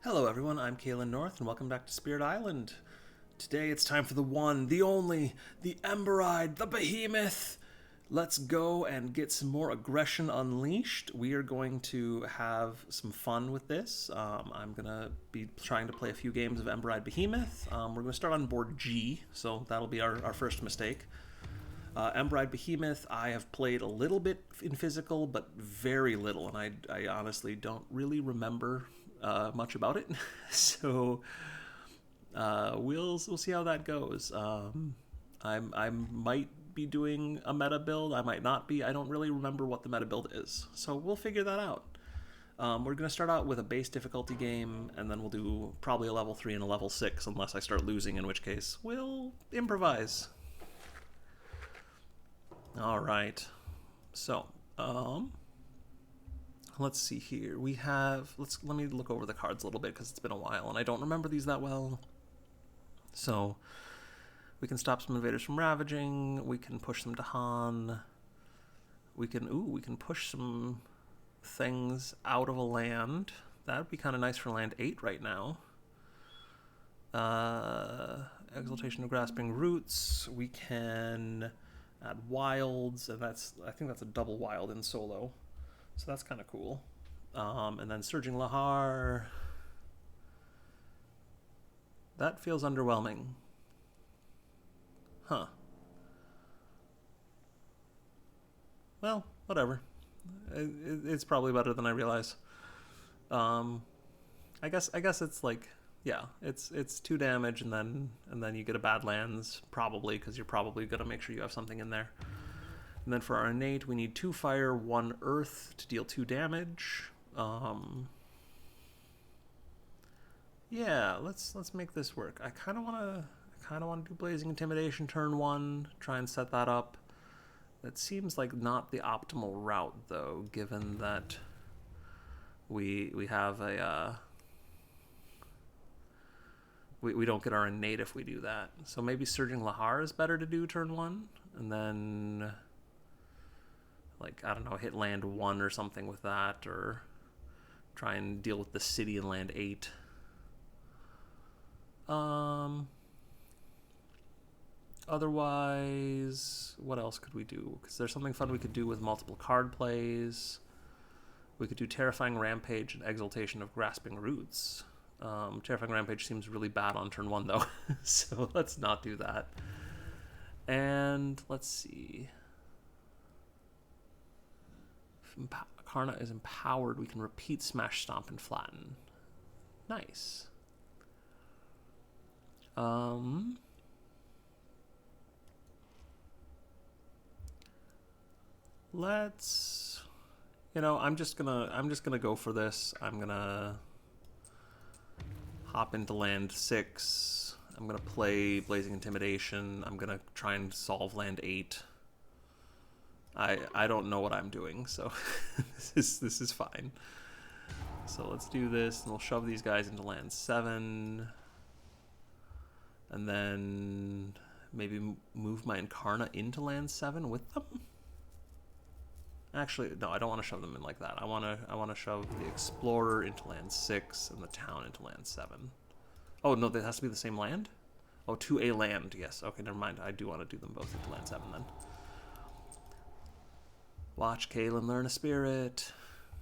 Hello everyone, I'm Kalen North and welcome back to Spirit Island. Today it's time for the one, the only, the Ember-Eyed, the Behemoth! Let's go and get some more aggression unleashed. We are going to have some fun with this. I'm going to be trying to play a few games of Ember-Eyed Behemoth. We're going to start on board G, so that'll be our first mistake. Ember-Eyed Behemoth, I have played a little bit in physical, but very little, and I honestly don't really remember much about it. So we'll see how that goes. I might be doing a meta build, I might not be. I don't really remember what the meta build is, so we'll figure that out. We're going to start out with a base difficulty game, and then we'll do probably a level 3 and a level 6, unless I start losing, in which case we'll improvise. Alright, so, let's see here. We have, let me look over the cards a little bit, because it's been a while, and I don't remember these that well. So, we can stop some invaders from ravaging, we can push them to Han, we can push some things out of a land. That would be kind of nice for land 8 right now. Exaltation of Grasping Roots, we can add wilds, and I think that's a double wild in solo, so that's kind of cool. And then Surging Lahar, that feels underwhelming. Huh. Well, whatever. It's probably better than I realize. I guess it's like, yeah, it's 2 damage, and then you get a bad lands, probably, because you're probably gonna make sure you have something in there. And then for our innate, we need 2 fire, 1 earth to deal 2 damage. Yeah, let's make this work. I kind of wanna do Blazing Intimidation turn 1, try and set that up. That seems like not the optimal route, though, given that we have a we don't get our innate if we do that. So maybe Surging Lahar is better to do turn 1, and then, like, I don't know, hit land 1 or something with that, or try and deal with the city in land 8. Otherwise, what else could we do? Because there's something fun we could do with multiple card plays. We could do Terrifying Rampage and Exaltation of Grasping Roots. Terrifying Rampage seems really bad on turn 1, though, so let's not do that. And let's see. If Karna is empowered, we can repeat Smash, Stomp, and Flatten. Nice. Let's, I'm just gonna go for this. I'm gonna hop into land 6. I'm gonna play Blazing Intimidation. I'm gonna try and solve land 8. I don't know what I'm doing, so this is fine. So let's do this, and we'll shove these guys into land 7, and then maybe move my Incarnate into land 7 with them. Actually, no, I don't want to shove them in like that. I want to shove the Explorer into land 6 and the Town into land 7. Oh, no, that has to be the same land? Oh, to a land, yes. Okay, never mind. I do want to do them both into land 7 then. Watch Kalen learn a spirit.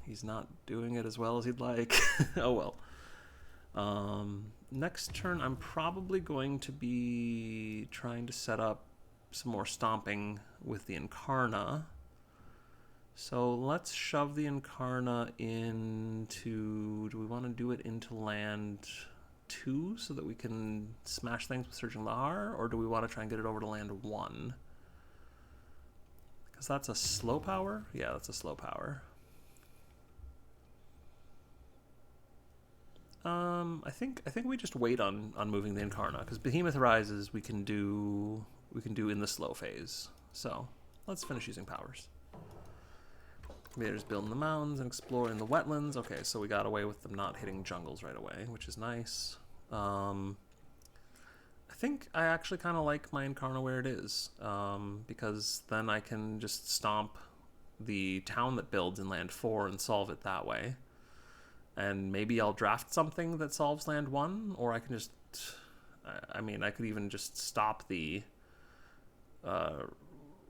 He's not doing it as well as he'd like. Oh, well. Next turn, I'm probably going to be trying to set up some more stomping with the Incarna. So let's shove the Incarna into... Do we want to do it into land 2 so that we can smash things with Surging Lahar? Or do we want to try and get it over to land 1? Because that's a slow power? Yeah, that's a slow power. I think we just wait on moving the Incarna, because Behemoth rises we can do in the slow phase. So let's finish using powers. Invaders building the mountains and exploring the wetlands. Okay, so we got away with them not hitting jungles right away, which is nice. I think I actually kind of like my Incarna where it is, because then I can just stomp the town that builds in land 4 and solve it that way. And maybe I'll draft something that solves land 1, or I can just... I mean, I could even just stop the...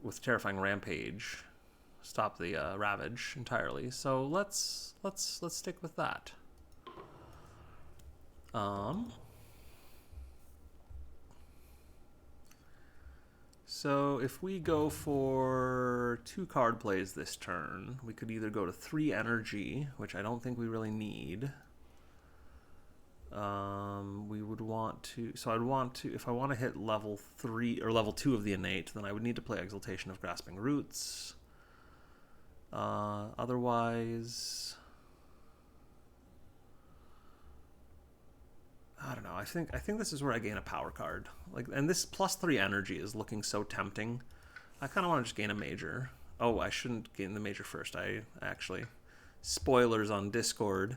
with Terrifying Rampage, stop the Ravage entirely. So let's stick with that. So if we go for 2 card plays this turn, we could either go to 3 energy, which I don't think we really need. We would want to... So I'd want to... If I want to hit level 3 or level 2 of the innate, then I would need to play Exaltation of Grasping Roots. Otherwise... I don't know. I think this is where I gain a power card. Like, and this +3 energy is looking so tempting. I kind of want to just gain a major. Oh, I shouldn't gain the major first. I actually... Spoilers on Discord.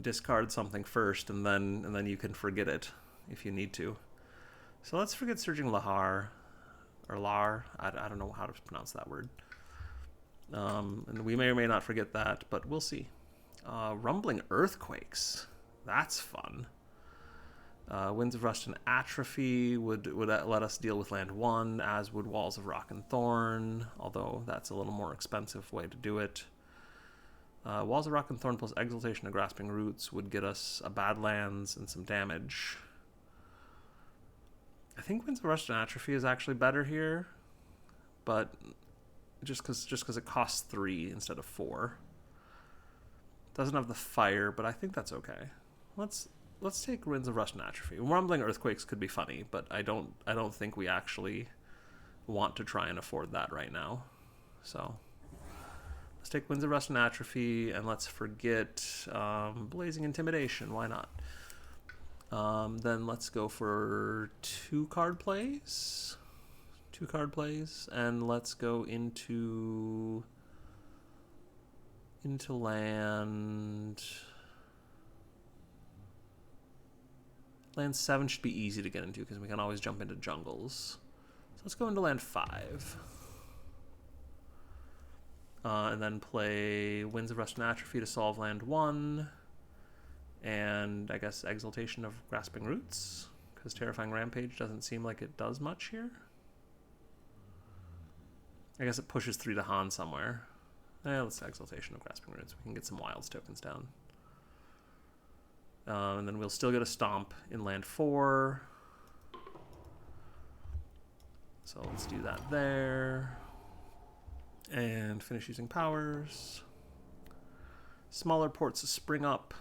Discard something first, and then you can forget it if you need to. So let's forget Surging Lahar, or Lahar. I don't know how to pronounce that word. And we may or may not forget that, but we'll see. Rumbling Earthquakes. That's fun. Winds of Rust and Atrophy would let us deal with land 1, as would Walls of Rock and Thorn, although that's a little more expensive way to do it. Walls of Rock and Thorn plus Exaltation of Grasping Roots would get us a Badlands and some damage. I think Winds of Rust and Atrophy is actually better here, but just because it costs 3 instead of 4. Doesn't have the fire, but I think that's okay. Let's take Winds of Rust and Atrophy. Rumbling Earthquakes could be funny, but I don't think we actually want to try and afford that right now. So let's take Winds of Rust and Atrophy, and let's forget Blazing Intimidation. Why not? Then let's go for 2 card plays. 2 card plays, and let's go into land... Land 7 should be easy to get into because we can always jump into jungles. So let's go into land 5. And then play Winds of Rust and Atrophy to solve land 1. And I guess Exaltation of Grasping Roots, because Terrifying Rampage doesn't seem like it does much here. I guess it pushes 3 to Han somewhere. Let's Exaltation of Grasping Roots. We can get some Wilds tokens down. And then we'll still get a Stomp in land 4. So let's do that there. And finish using powers. Smaller ports spring up.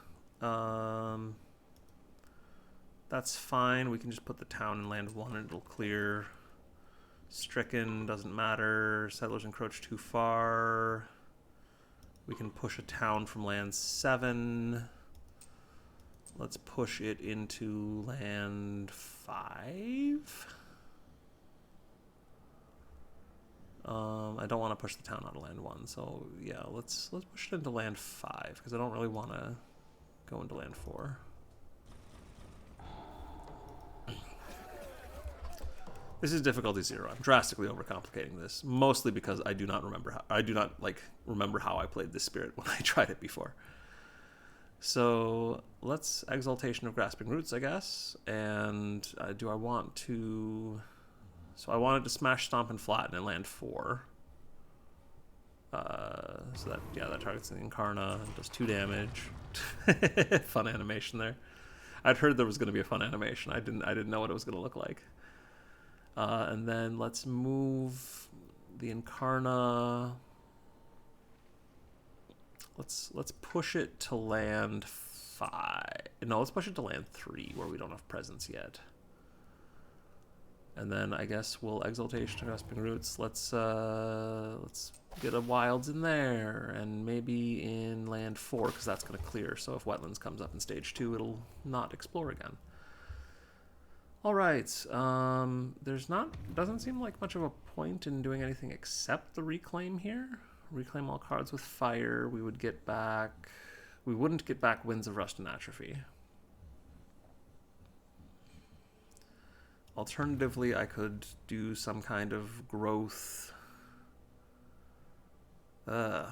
That's fine. We can just put the town in land 1 and it'll clear. Stricken doesn't matter. Settlers encroach too far. We can push a town from land 7. Let's push it into land 5. I don't want to push the town out of land 1, so yeah, let's push it into land 5 because I don't really want to go into land 4. This is difficulty 0. I'm drastically overcomplicating this, mostly because I do not remember how I played this spirit when I tried it before. So let's Exaltation of Grasping Roots, I guess. And do I want to... So I wanted to smash, stomp, and flatten in land 4. So that targets the Incarnate, does 2 damage. Fun animation there. I'd heard there was going to be a fun animation. I didn't know what it was going to look like. And then let's move the Incarnate. Let's push it to land 5. No, let's push it to land 3 where we don't have presence yet. And then I guess we'll Exaltation of Grasping Roots. Let's get a Wilds in there, and maybe in land 4 because that's going to clear. So if Wetlands comes up in stage 2, it'll not explore again. All right. Doesn't seem like much of a point in doing anything except the reclaim here. Reclaim all cards with fire. We wouldn't get back Winds of Rust and Atrophy. Alternatively, I could do some kind of growth. I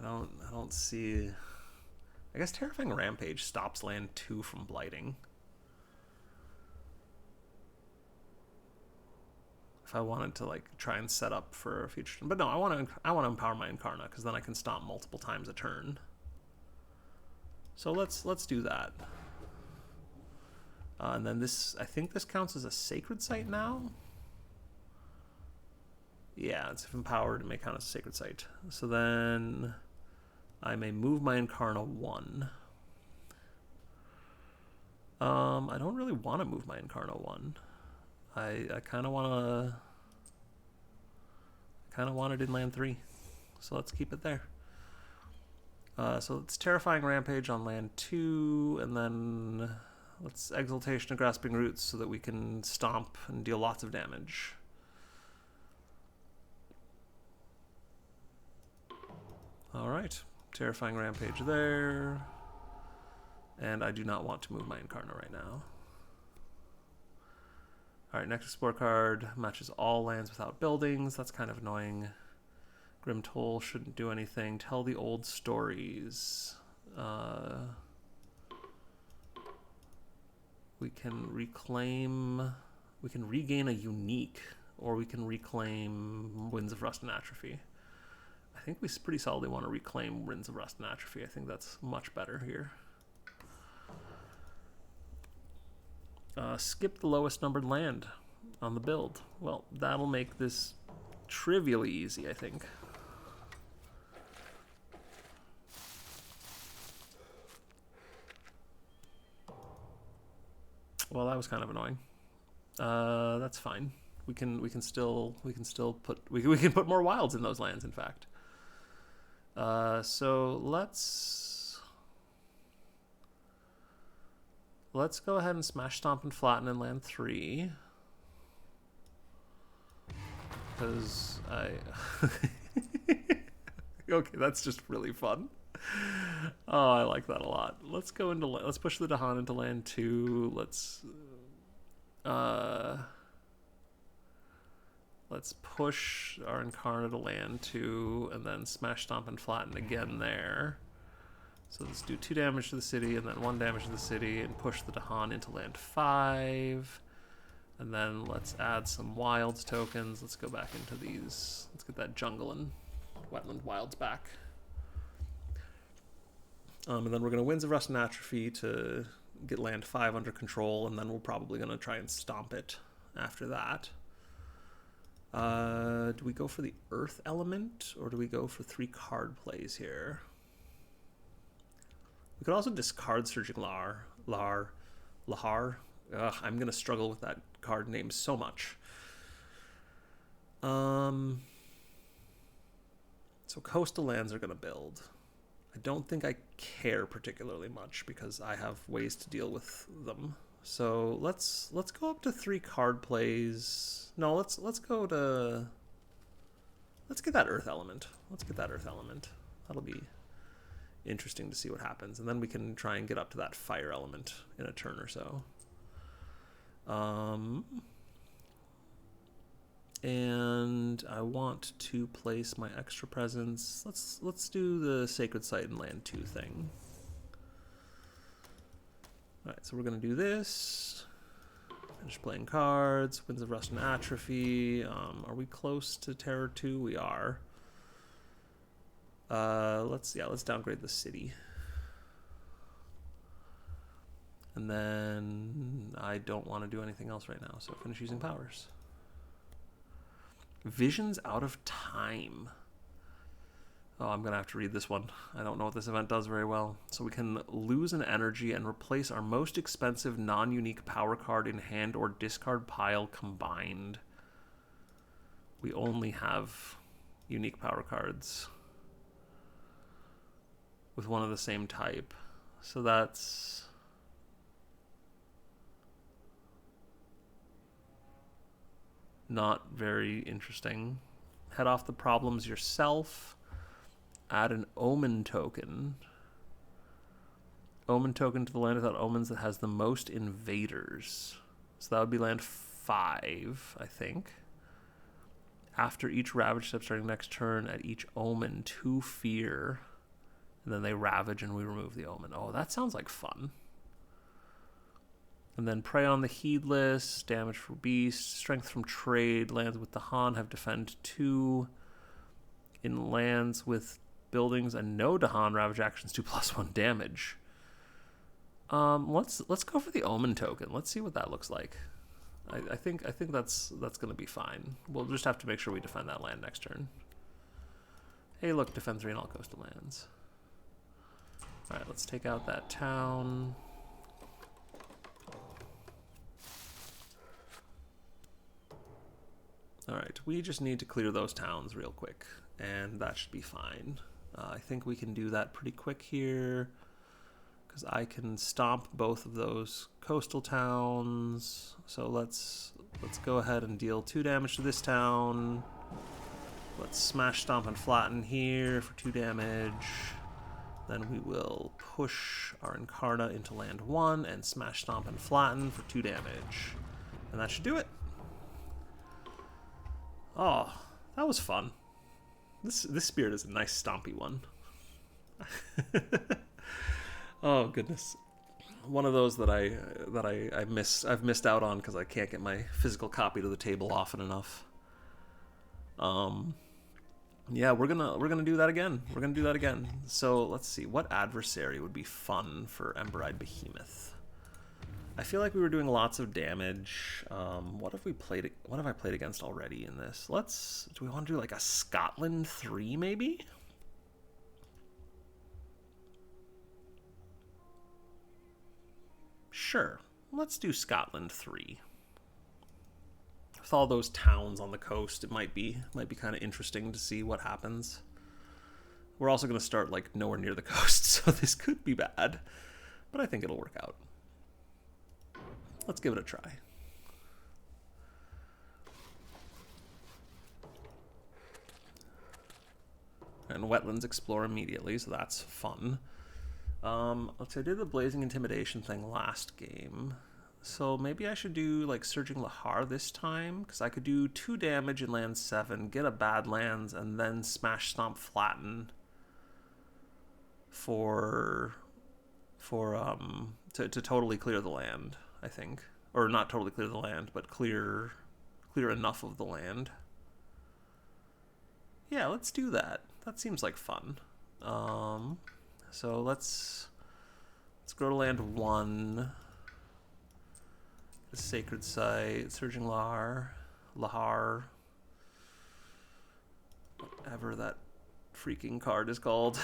don't see I guess Terrifying Rampage stops land 2 from blighting. If I wanted to like try and set up for a future, but no, I want to empower my Incarnate because then I can stomp multiple times a turn. So let's do that. And then this, I think this counts as a sacred site now. Yeah, it's empowered, it may count as a sacred site. So then I may move my Incarnate 1. I don't really want to move my Incarnate 1. I kind of want it in land 3. So let's keep it there. So it's Terrifying Rampage on land 2, and then let's Exaltation of Grasping Roots so that we can stomp and deal lots of damage. Alright, Terrifying Rampage there. And I do not want to move my Incarnate right now. Alright, next Explore card matches all lands without buildings. That's kind of annoying. Grim Toll shouldn't do anything. Tell the old stories. We can reclaim... We can regain a unique, or we can reclaim Winds of Rust and Atrophy. I think we pretty solidly want to reclaim Winds of Rust and Atrophy. I think that's much better here. Skip the lowest numbered land on the build. Well, that'll make this trivially easy, I think. Well, that was kind of annoying. That's fine. We can still put more wilds in those lands, in fact. So let's go ahead and smash, stomp, and flatten in land 3. Because okay, that's just really fun. Oh, I like that a lot. Let's go into let's push the Dahan into land 2. Let's push our Incarnate to land 2, and then smash, stomp, and flatten again there. So let's do 2 damage to the city, and then 1 damage to the city, and push the Dahan into land 5. And then let's add some wilds tokens. Let's go back into these. Let's get that jungle and wetland wilds back. And then we're going to Winds of Rust and Atrophy to get land 5 under control, and then we're probably going to try and stomp it after that. Do we go for the Earth element, or do we go for 3 card plays here? We could also discard Surging Lahar. Ugh, I'm going to struggle with that card name so much. So coastal lands are going to build. I don't think I care particularly much because I have ways to deal with them. So let's go up to 3 card plays. No, let's get that Earth element. Let's get that Earth element. That'll be interesting to see what happens, and then we can try and get up to that fire element in a turn or so. And I want to place my extra presence. Let's do the Sacred Site and land 2 thing. Alright, so we're going to do this. Finish playing cards. Winds of Rust and Atrophy. Are we close to Terror 2? We are. Let's downgrade the city. And then I don't want to do anything else right now, so finish using powers. Visions Out of Time. Oh, I'm going to have to read this one. I don't know what this event does very well. So we can lose an energy and replace our most expensive non-unique power card in hand or discard pile combined. We only have unique power cards with one of the same type. So that's... not very interesting. Head off the problems yourself. Add an omen token. Omen token to the land without omens that has the most invaders. So that would be land 5, I think. After each ravage step starting next turn, at each omen, 2 fear. And then they ravage and we remove the omen. Oh, that sounds like fun. And then prey on the heedless, damage for beast, strength from trade, lands with the Han have defend 2. In lands with buildings and no Dahan, ravage actions 2+1 damage. Let's go for the omen token. Let's see what that looks like. I think that's gonna be fine. We'll just have to make sure we defend that land next turn. Hey, look, defend 3 in all coastal lands. All right, let's take out that town. All right, we just need to clear those towns real quick, and that should be fine. I think we can do that pretty quick here, because I can stomp both of those coastal towns. So let's go ahead and deal 2 damage to this town. Let's smash, stomp, and flatten here for 2 damage. Then we will push our Incarnate into land 1 and smash, stomp, and flatten for 2 damage. And that should do it. Oh, that was fun. This spirit is a nice stompy one. Oh goodness. One of those that I've missed out on because I can't get my physical copy to the table often enough. Yeah, we're gonna do that again. We're gonna do that again. So let's see, what adversary would be fun for Ember-Eyed Behemoth? I feel like we were doing lots of damage. What have I played against already in this? Do we want to do like a Scotland 3 maybe? Sure, let's do Scotland 3. With all those towns on the coast, it might be kind of interesting to see what happens. We're also going to start like nowhere near the coast, so this could be bad, but I think it'll work out. Let's give it a try. And wetlands explore immediately, so that's fun. Let's say I did the Blazing Intimidation thing last game. So maybe I should do like Surging Lahar this time, because I could do 2 damage in land 7, get a bad lands, and then smash, stomp, flatten to totally clear the land, I think. Or not totally clear the land, but clear enough of the land. Yeah, let's do that. That seems like fun. So let's go to land 1. The Sacred Site, Surging Lahar, whatever that freaking card is called.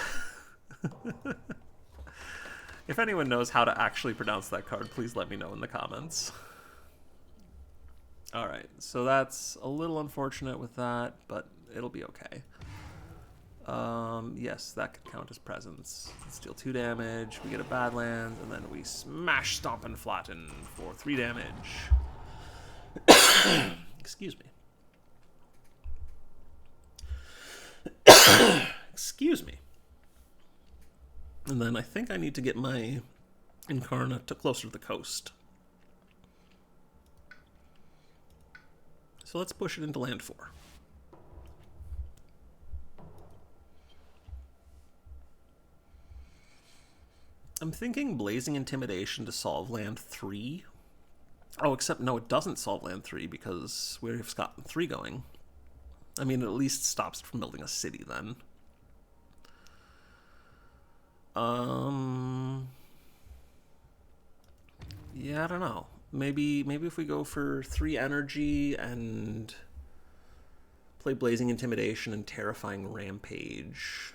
If anyone knows how to actually pronounce that card, please let me know in the comments. Alright, so that's a little unfortunate with that, but it'll be okay. Yes, that could count as presence. Let's deal 2 damage, we get a bad land, and then we smash, stomp, and flatten for 3 damage. Excuse me. Excuse me. And then I think I need to get my Incarnate closer to the coast. So let's push it into land 4. I'm thinking Blazing Intimidation to solve land 3. Oh, except no, it doesn't solve land 3 because we have Scotland 3 going. I mean, it at least stops it from building a city then. Yeah, I don't know. Maybe if we go for 3 energy and play Blazing Intimidation and Terrifying Rampage.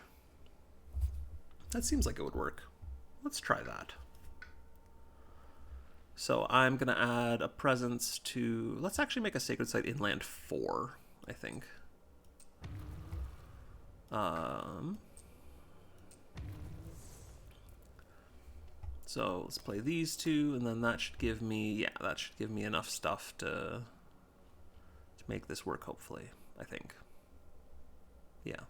That seems like it would work. Let's try that. So I'm going to add a presence to... Let's actually make a Sacred Site in land 4, I think. So let's play these 2, and then that should give me... Yeah, that should give me enough stuff to make this work, hopefully, I think. Yeah.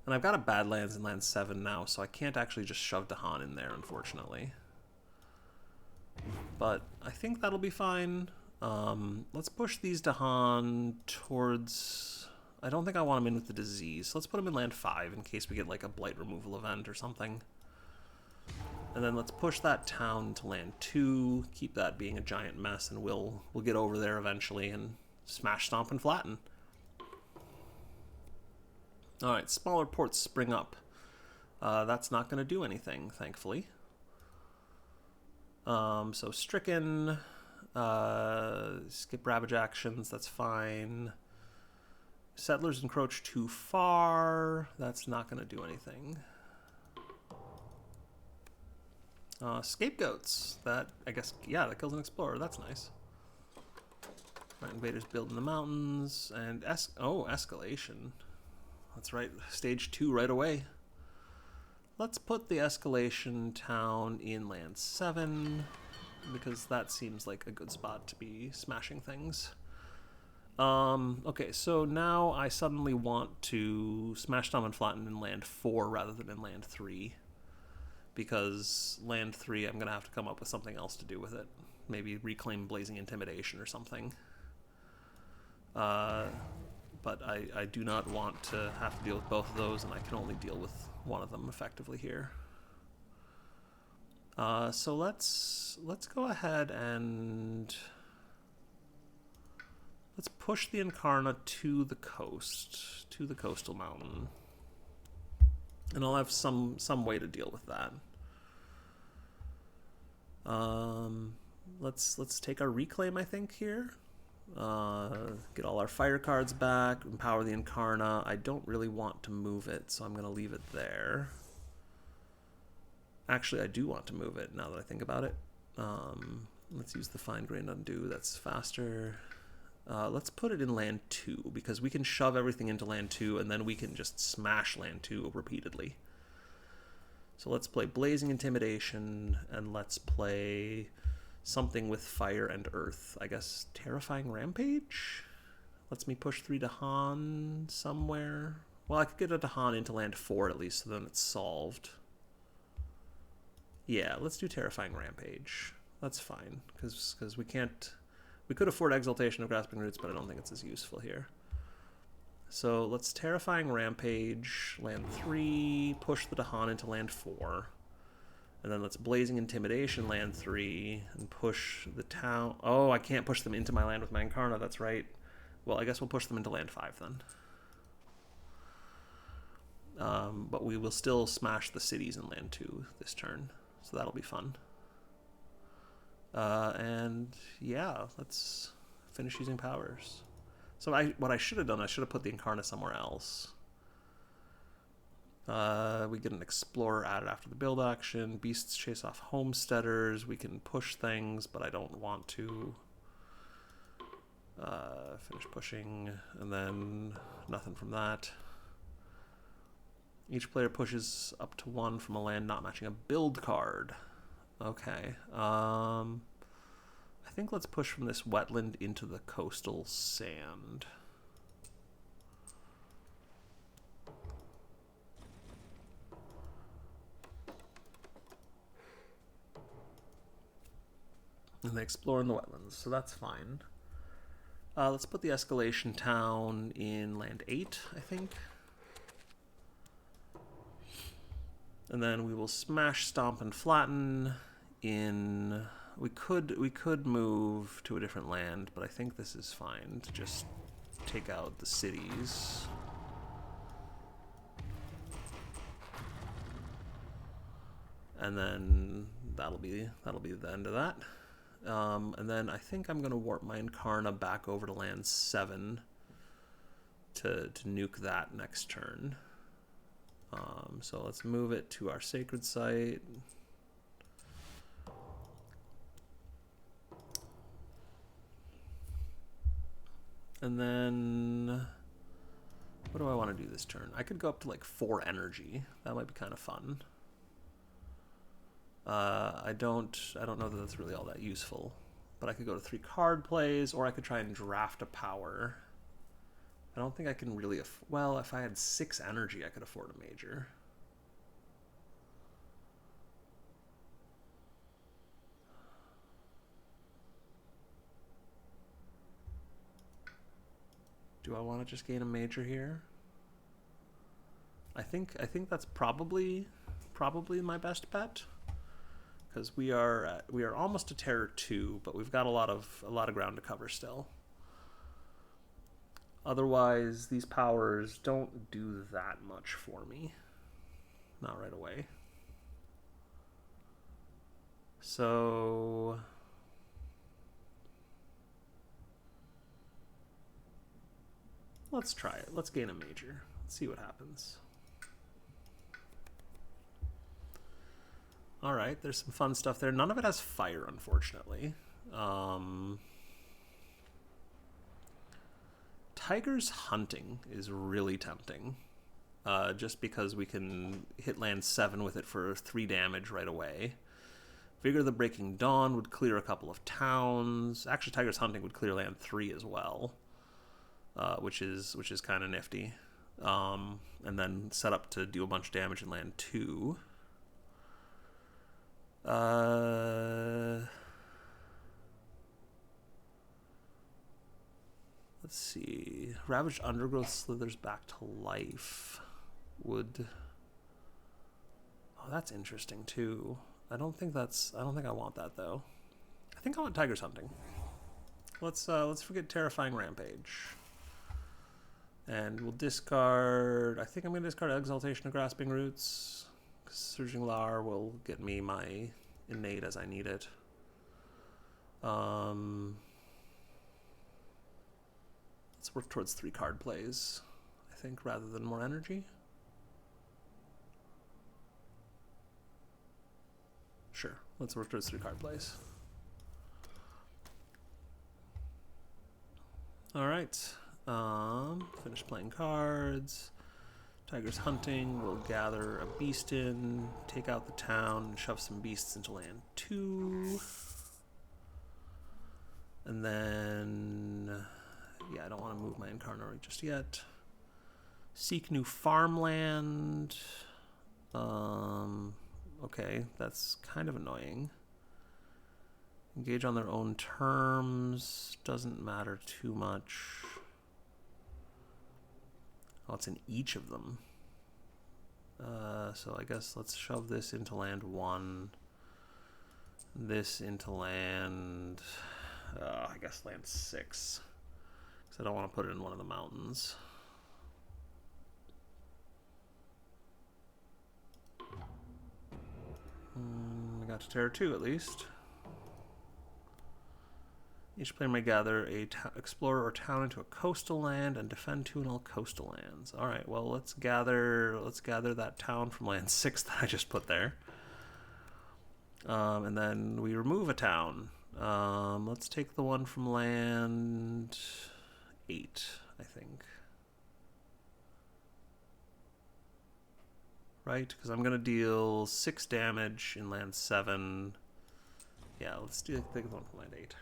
And I've got a Badlands in land 7 now, so I can't actually just shove Dahan in there, unfortunately. But I think that'll be fine. Let's push these Dahan towards I don't think I want him in with the disease. So let's put him in land 5 in case we get like a blight removal event or something. And then let's push that town to land 2, keep that being a giant mess, and we'll get over there eventually and smash, stomp, and flatten. Alright, smaller ports spring up. That's not going to do anything, thankfully. So stricken, skip ravage actions, that's fine. Settlers encroach too far, that's not going to do anything. Scapegoats, that, I guess, yeah, that kills an explorer, that's nice. Right, invaders build in the mountains, and escalation. That's right, stage 2 right away. Let's put the escalation town in land 7, because that seems like a good spot to be smashing things. Okay, so now I suddenly want to smash, stomp, and flatten in land 4 rather than in land 3. Because land 3, I'm going to have to come up with something else to do with it. Maybe reclaim Blazing Intimidation or something. But I do not want to have to deal with both of those, and I can only deal with one of them effectively here. So let's go ahead and let's push the Incarnate to the coast, to the coastal mountain. And I'll have some way to deal with that. Let's take our reclaim, I think, here. Get all our fire cards back, empower the Incarnate. I don't really want to move it, so I'm going to leave it there. Actually, I do want to move it, now that I think about it. Let's use the fine-grained undo, that's faster. Let's put it in land 2, because we can shove everything into land 2, and then we can just smash land 2 repeatedly. So let's play Blazing Intimidation, and let's play something with fire and earth. I guess Terrifying Rampage? Lets me push 3 Dahan somewhere. Well, I could get a Dahan into land 4 at least, so then it's solved. Yeah, let's do Terrifying Rampage. That's fine, because we can't... We could afford Exaltation of Grasping Roots, but I don't think it's as useful here. So let's Terrifying Rampage, land 3, push the Dahan into land 4. And then let's Blazing Intimidation, land 3, and push the town... Oh, I can't push them into my land with my Incarnate, that's right. Well, I guess we'll push them into land 5 then. But we will still smash the cities in land 2 this turn, so that'll be fun. And yeah, let's finish using powers. So what I should have done, I should have put the Incarnate somewhere else. We get an Explorer added after the build action. Beasts chase off Homesteaders. We can push things, but I don't want to. Finish pushing, and then nothing from that. Each player pushes up to 1 from a land not matching a build card. Okay. I think let's push from this wetland into the coastal sand. And they explore in the wetlands, so that's fine. Let's put the escalation town in land 8, I think. And then we will smash, stomp, and flatten in... We could move to a different land, but I think this is fine to just take out the cities. And then that'll be the end of that. And then I think I'm gonna warp my Incarnate back over to land 7 to nuke that next turn. So let's move it to our sacred site. And then, what do I want to do this turn? I could go up to like 4 energy. That might be kind of fun. I don't know that that's really all that useful. But I could go to 3 card plays, or I could try and draft a power. I don't think I can really... Well, if I had 6 energy, I could afford a major. Do I want to just gain a major here? I think that's probably my best bet, because we are almost to Terror 2, but we've got a lot of ground to cover still. Otherwise, these powers don't do that much for me. Not right away. So let's try it. Let's gain a major. Let's see what happens. All right, there's some fun stuff there. None of it has fire, unfortunately. Tiger's Hunting is really tempting, just because we can hit land 7 with it for 3 damage right away. Vigor of the Breaking Dawn would clear a couple of towns. Actually, Tiger's Hunting would clear land 3 as well, which is kind of nifty. And then set up to do a bunch of damage in land 2. Let's see. Ravaged Undergrowth slithers back to life. Would... Oh, that's interesting too. I don't think I want that though. I think I want Tiger's Hunting. Let's forget Terrifying Rampage. And we'll discard... I think I'm going to discard Exaltation of Grasping Roots. Surging Lahar will get me my innate as I need it. Let's work towards 3 card plays, I think, rather than more energy. Sure, let's work towards 3 card plays. All right, finish playing cards. Tiger's Hunting, we'll gather a beast in, take out the town, and shove some beasts into land 2. And then, yeah, I don't want to move my Incarnate just yet. Seek new farmland. Okay, that's kind of annoying. Engage on their own terms, doesn't matter too much. Oh, it's in each of them. So I guess let's shove this into land 1. This into land... I guess land 6. Because I don't want to put it in one of the mountains. We got to Terror 2 at least. Each player may gather a explorer or town into a coastal land and defend 2 in all coastal lands. All right, well let's gather that town from land 6 that I just put there, and then we remove a town. Let's take the one from land 8, I think. Right, because I'm gonna deal 6 damage in land 7. Yeah, let's take the one from land 8.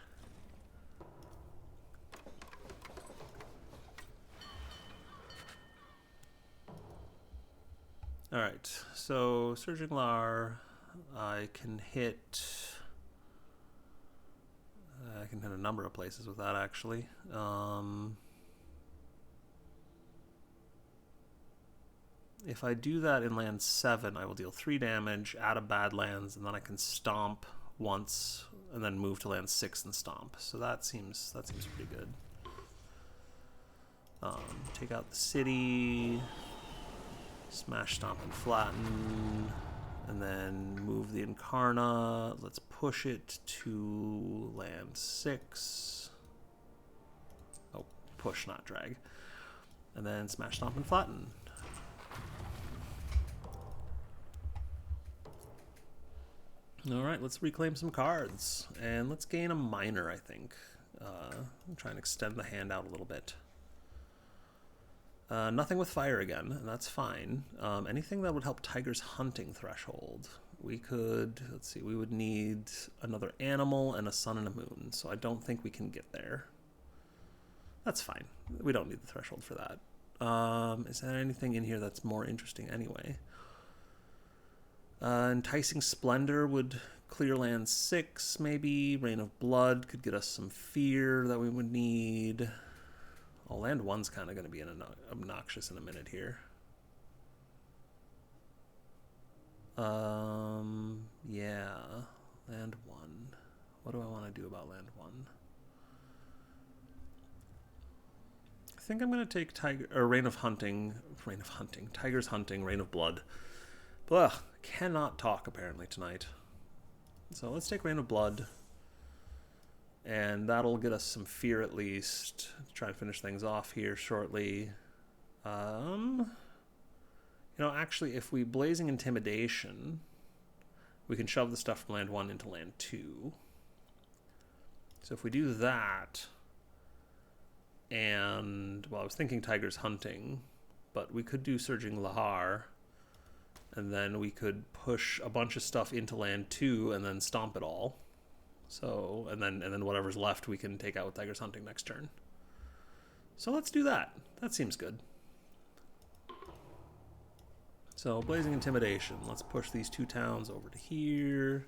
Alright, so Surging Lahar, I can hit a number of places with that, actually. If I do that in land 7, I will deal 3 damage, add a Badlands, and then I can stomp once, and then move to land 6 and stomp. So that seems pretty good. Take out the city... Smash, stomp, and flatten, and then move the Incarnate. Let's push it to land 6. Oh, push, not drag. And then smash, stomp, and flatten. All right, let's reclaim some cards, and let's gain a minor, I think. I'm trying to extend the hand out a little bit. Nothing with fire again, and that's fine. Anything that would help Tiger's Hunting threshold. We could, let's see, we would need another animal and a sun and a moon, so I don't think we can get there. That's fine. We don't need the threshold for that. Is there anything in here that's more interesting anyway? Enticing Splendor would clear land 6, maybe. Rain of Blood could get us some fear that we would need. Oh, land 1's kind of going to be obnoxious in a minute here. Yeah, land 1. What do I want to do about land 1? I think I'm going to take Rain of Hunting, Tiger's Hunting, Rain of Blood. Blah, cannot talk apparently tonight. So let's take Rain of Blood. And that'll get us some fear at least. Try and finish things off here shortly. You know, actually, if we Blazing Intimidation, we can shove the stuff from land 1 into land 2. So if we do that, and, well, I was thinking Tiger's Hunting, but we could do Surging Lahar, and then we could push a bunch of stuff into land 2 and then stomp it all. So, and then whatever's left we can take out with Tiger's Hunting next turn. So let's do that. That seems good. So, Blazing Intimidation. Let's push these 2 towns over to here.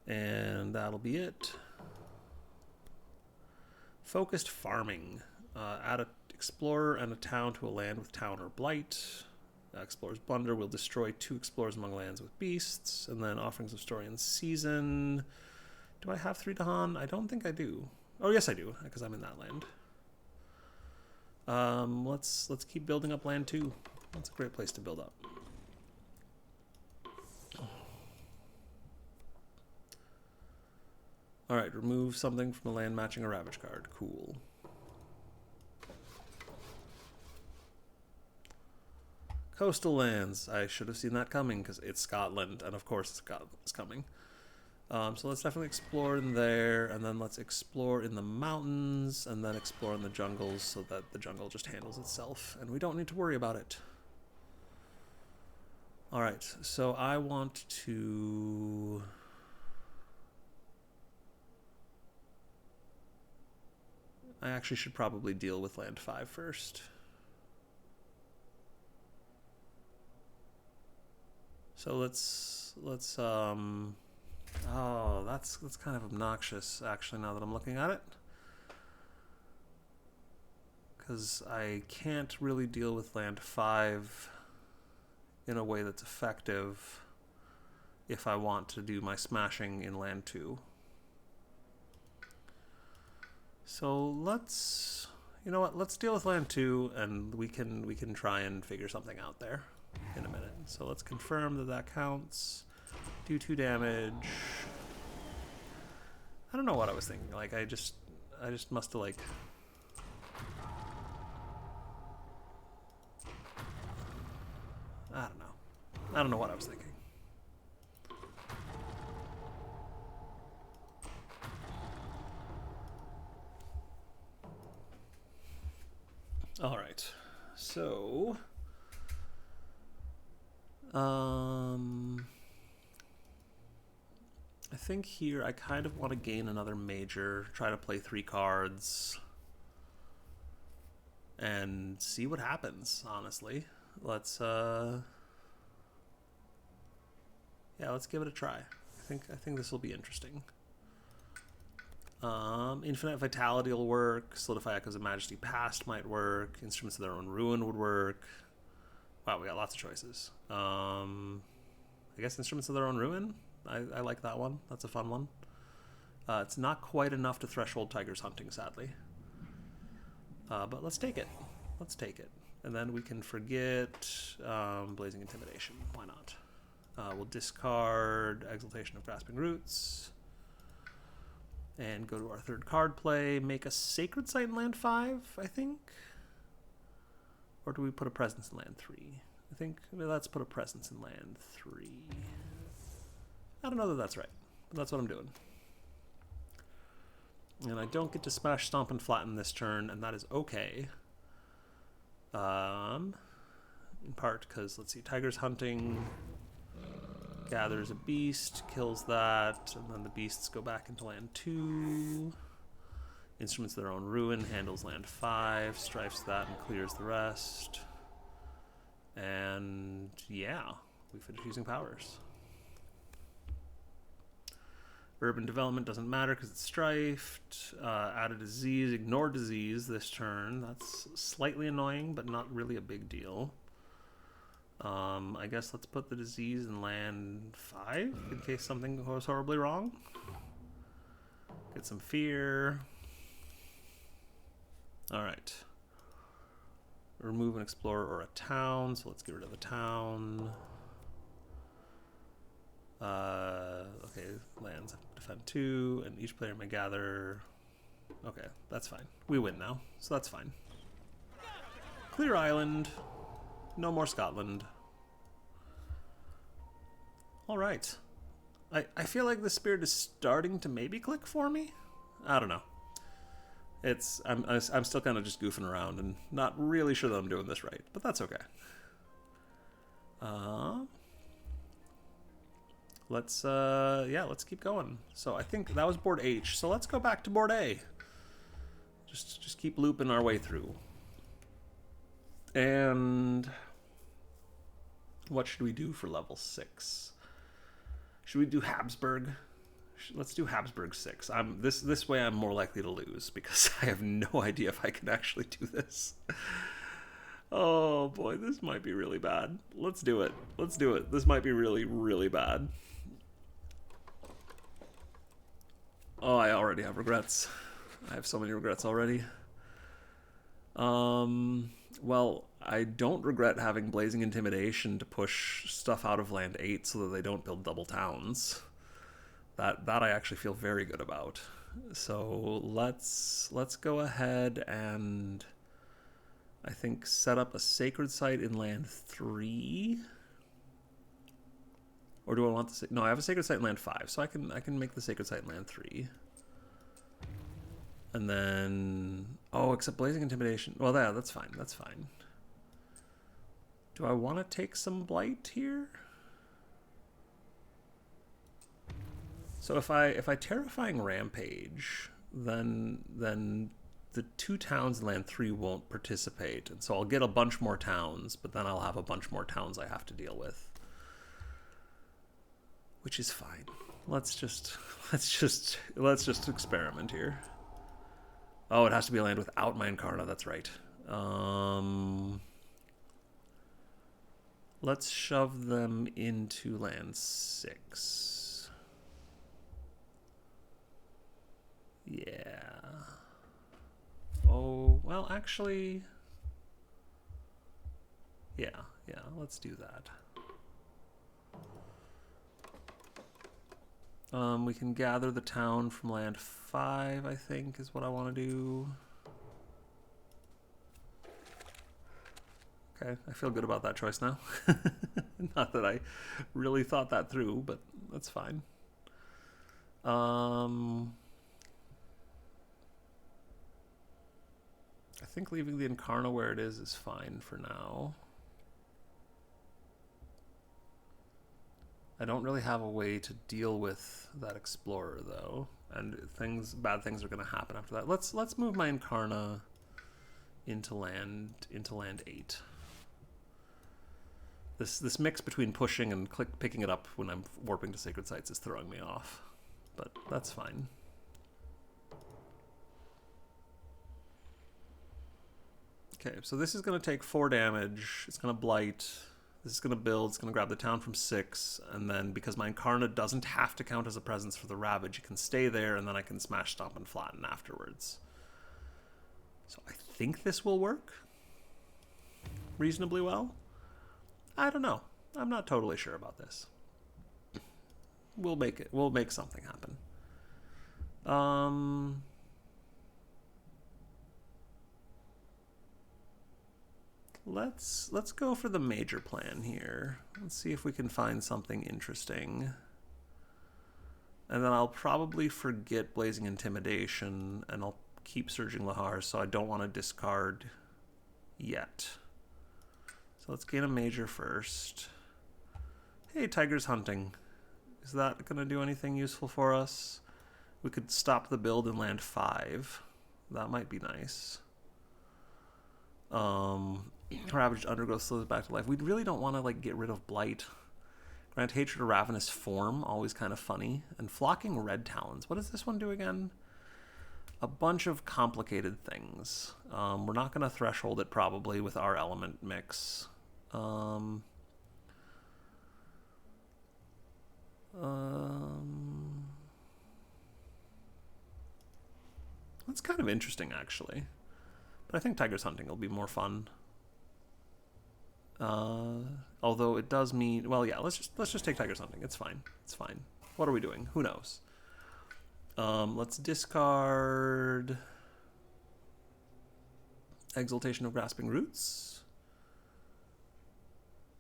And that'll be it. Focused Farming. Add an explorer and a town to a land with town or blight. Explorer's Blunder will destroy 2 explorers among lands with beasts. And then Offerings of Story and Season. Do I have 3 Dahan? I don't think I do. Oh, yes I do, because I'm in that land. Let's keep building up land 2. That's a great place to build up. Alright, remove something from a land matching a Ravage card. Cool. Coastal lands. I should have seen that coming because it's Scotland, and of course it's coming. So let's definitely explore in there, and then let's explore in the mountains, and then explore in the jungles so that the jungle just handles itself, and we don't need to worry about it. Alright, so I want to... I actually should probably deal with land 5 first. So let's oh, that's kind of obnoxious actually now that I'm looking at it. Because I can't really deal with land 5 in a way that's effective if I want to do my smashing in land 2. So let's, you know what, let's deal with land 2 and we can try and figure something out there in a minute. So let's confirm that that counts. Do 2 damage. I don't know what I was thinking. Like I just must have like I don't know what I was thinking. All right. So I think here I kind of want to gain another major, try to play 3 cards, and see what happens, honestly. Let's, yeah, let's give it a try. I think this will be interesting. Infinite Vitality will work, Solidify Echoes of Majesty Past might work, Instruments of Their Own Ruin would work. Wow, we got lots of choices. I guess Instruments of Their Own Ruin? I like that one. That's a fun one. It's not quite enough to threshold Tiger's Hunting, sadly. But let's take it. Let's take it. And then we can forget Blazing Intimidation. Why not? We'll discard Exaltation of Grasping Roots. And go to our 3rd card play. Make a Sacred Site in land 5, I think. Or do we put a Presence in land 3? I think, let's put a Presence in land 3. I don't know that that's right, but that's what I'm doing. And I don't get to smash, stomp, and flatten this turn, and that is okay. In part because, let's see, Tiger's Hunting gathers a beast, kills that, and then the beasts go back into land 2. Instruments of Their Own Ruin handles land 5, strifes that and clears the rest. And yeah, we finish using powers. Urban development doesn't matter because it's strifed. Add a disease, ignore disease this turn. That's slightly annoying, but not really a big deal. I guess let's put the disease in land 5 in case something goes horribly wrong. Get some fear. Alright. Remove an explorer or a town, so let's get rid of the town. Okay, lands defend 2, and each player may gather. Okay, that's fine. We win now, so that's fine. Clear island. No more Scotland. Alright. I feel like the spirit is starting to maybe click for me. I don't know. I'm still kind of just goofing around and not really sure that I'm doing this right, but that's okay. Let's keep going. So I think that was board H. So let's go back to board A. Just keep looping our way through. And what should we do for level 6? Should we do Habsburg? Let's do Habsburg 6. This way I'm more likely to lose because I have no idea if I can actually do this. Oh boy, this might be really bad. Let's do it. Let's do it. This might be really, really bad. Oh, I already have regrets. I have so many regrets already. Well, I don't regret having Blazing Intimidation to push stuff out of land 8 so that they don't build double towns. That I actually feel very good about. So let's go ahead and I think set up a sacred site in land 3. Or do I want the no? I have a sacred site in land 5, so I can make the sacred site in land 3. And then except Blazing Intimidation. Well, that's fine. That's fine. Do I want to take some blight here? So if I Terrifying Rampage, then the 2 towns in land 3 won't participate, and so I'll get a bunch more towns, but then I'll have a bunch more towns I have to deal with, which is fine. Let's just experiment here. Oh, it has to be a land without my Incarnate. That's right. Let's shove them into land 6. Yeah. Oh, well, actually... Yeah, let's do that. We can gather the town from land 5, I think, is what I want to do. Okay, I feel good about that choice now. Not that I really thought that through, but that's fine. I think leaving the Incarnate where it is fine for now. I don't really have a way to deal with that Explorer though, and bad things are going to happen after that. Let's move my Incarnate into land 8. This mix between pushing and picking it up when I'm warping to sacred sites is throwing me off, but that's fine. Okay, so this is going to take 4 damage. It's going to blight. This is going to build. It's going to grab the town from 6, and then because my Incarnate doesn't have to count as a presence for the Ravage, it can stay there, and then I can smash, stomp, and flatten afterwards. So I think this will work reasonably well. I don't know. I'm not totally sure about this. We'll make it. We'll make something happen. Let's go for the major plan here. Let's see if we can find something interesting. And then I'll probably forget Blazing Intimidation, and I'll keep Surging Lahar, so I don't want to discard yet. So let's gain a major first. Hey, Tiger's Hunting. Is that going to do anything useful for us? We could stop the build in land 5. That might be nice. Ravaged Undergrowth slows back to life. We really don't want to get rid of Blight, Grant hatred or ravenous form, always kind of funny. And flocking red talons. What does this one do again? A bunch of complicated things. We're not going to threshold it probably with our element mix. That's kind of interesting, actually. But I think Tiger's Hunting will be more fun. Although it does mean, well, yeah, let's just take Tiger's Hunting. It's fine. It's fine. What are we doing? Who knows? Let's discard Exaltation of Grasping Roots.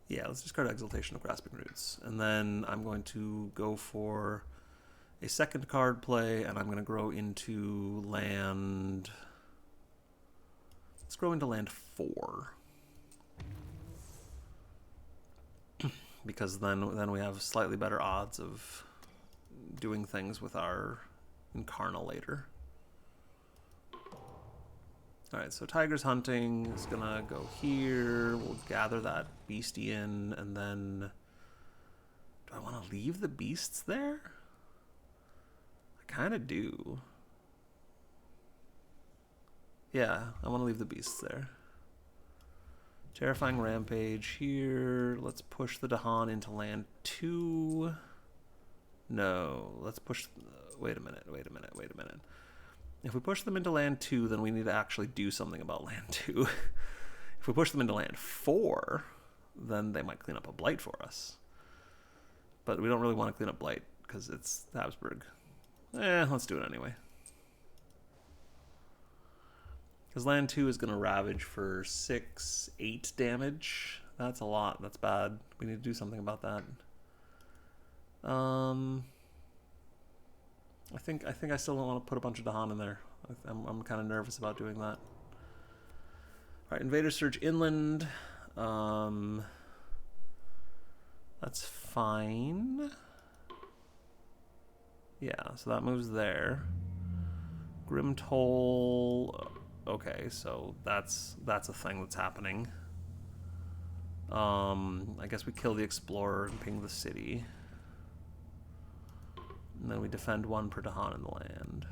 Yeah, let's discard Exaltation of Grasping Roots. And then I'm going to go for a second card play, and I'm going to grow into land. Let's grow into land 4. Because then we have slightly better odds of doing things with our Incarnate later. Alright, so Tiger's Hunting is gonna go here. We'll gather that beastie in, and then... Do I want to leave the beasts there? I kind of do. Yeah, I want to leave the beasts there. Terrifying Rampage here. Let's push the Dahan into land 2. No, let's push... Wait a minute. If we push them into land 2, then we need to actually do something about land 2. If we push them into land 4, then they might clean up a blight for us. But we don't really want to clean up blight, because it's Habsburg. Let's do it anyway. Because land 2 is going to ravage for 6, 8 damage. That's a lot. That's bad. We need to do something about that. I think I still don't want to put a bunch of Dahan in there. I'm kind of nervous about doing that. Alright, Invaders surge inland. That's fine. Yeah, so that moves there. Grim Toll. Okay, so that's a thing that's happening. I guess we kill the Explorer and ping the city. And then we defend 1 per Dahan in the land.